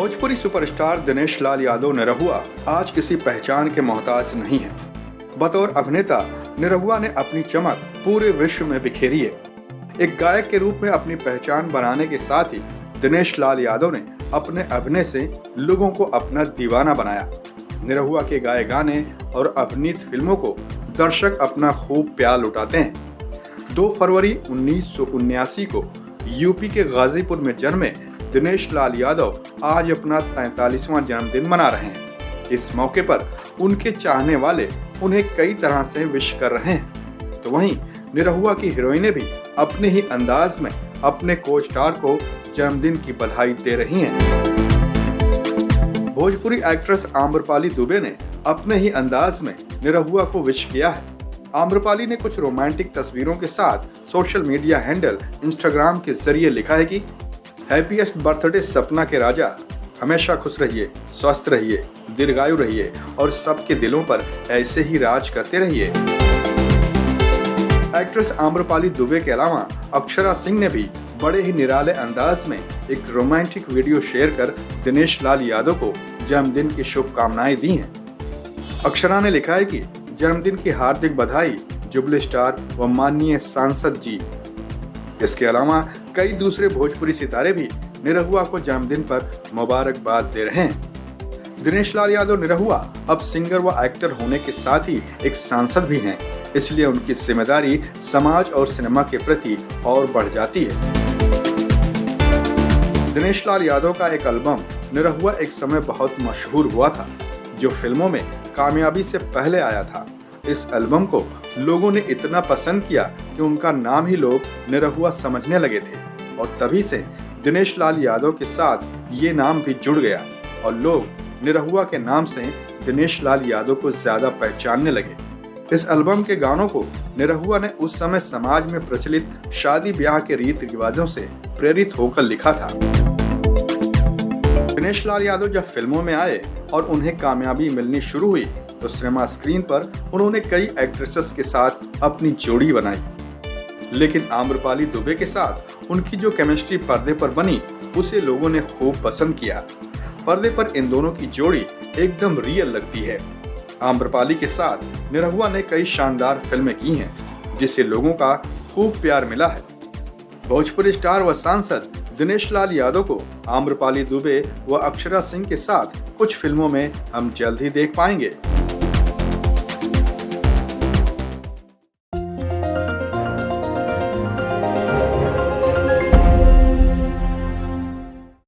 Bhojpuri superstar Dinesh Lal Yadav Nirahua आज किसी पहचान के मोहताज नहीं है। बतौर अभिनेता निरहुआ ने अपनी चमक पूरे विश्व में बिखेरी है। एक गायक के रूप में अपनी पहचान बनाने के साथ ही दिनेश लाल यादव ने अपने अभिनय से लोगों को अपना दीवाना बनाया। निरहुआ के गाए गाने और अभिनीत फिल्मों को दर्शक अपना खूब प्यार लुटाते हैं। 2 फरवरी 1979 को यूपी के गाजीपुर में जन्मे दिनेश लाल यादव आज अपना 43वां जन्मदिन मना रहे हैं। इस मौके पर उनके चाहने वाले उन्हें कई तरह से विश कर रहे हैं। तो वहीं निरहुआ की हीरोइनें भी अपने ही अंदाज में अपने को स्टार को जन्मदिन की बधाई दे रही हैं। भोजपुरी एक्ट्रेस आम्रपाली दुबे ने अपने ही अंदाज में निरहुआ को विश किया है। आम्रपाली ने कुछ रोमांटिक तस्वीरों के साथ सोशल मीडिया हैंडल इंस्टाग्राम के जरिए लिखा है कि हैप्पीएस्ट बर्थडे सपना के राजा, हमेशा खुश रहिए, स्वस्थ रहिए, दीर्घायु रहिए और सबके दिलों पर ऐसे ही राज करते रहिए। एक्ट्रेस आम्रपाली दुबे के अलावा अक्षरा सिंह ने भी बड़े ही निराले अंदाज में एक रोमांटिक वीडियो शेयर कर दिनेश लाल यादव को जन्मदिन की शुभकामनाएं दी हैं। अक्षरा ने लिखा है कि जन्मदिन की हार्दिक बधाई जुबली स्टार व माननीय सांसद जी। इसके अलावा कई दूसरे भोजपुरी सितारे भी निरहुआ को जन्मदिन पर मुबारकबाद दे रहे हैं। दिनेश लाल यादव निरहुआ अब सिंगर व एक्टर होने के साथ ही एक सांसद भी हैं, इसलिए उनकी जिम्मेदारी समाज और सिनेमा के प्रति और बढ़ जाती है। दिनेश लाल यादव का एक एल्बम निरहुआ एक समय बहुत मशहूर हुआ था, जो फिल्मों में कामयाबी से पहले आया था। इस एल्बम को लोगों ने इतना पसंद किया कि उनका नाम ही लोग निरहुआ समझने लगे थे और तभी से दिनेश लाल यादव के साथ ये नाम भी जुड़ गया और लोग निरहुआ के नाम से दिनेश लाल यादव को ज्यादा पहचानने लगे। इस एल्बम के गानों को निरहुआ ने उस समय समाज में प्रचलित शादी ब्याह के रीति रिवाजों से प्रेरित होकर लिखा था। दिनेश लाल यादव जब फिल्मों में आए और उन्हें कामयाबी मिलनी शुरू हुई तो सिनेमा स्क्रीन पर उन्होंने कई एक्ट्रेसेस के साथ अपनी जोड़ी बनाई, लेकिन आम्रपाली दुबे के साथ उनकी जो केमिस्ट्री पर्दे पर बनी उसे लोगों ने खूब पसंद किया। पर्दे पर इन दोनों की जोड़ी एकदम रियल लगती है। आम्रपाली के साथ निरहुआ ने कई शानदार फिल्में की हैं, जिससे लोगों का खूब प्यार मिला है। भोजपुरी स्टार व सांसद दिनेश लाल यादव को आम्रपाली दुबे व अक्षरा सिंह के साथ कुछ फिल्मों में हम जल्द ही देख पाएंगे।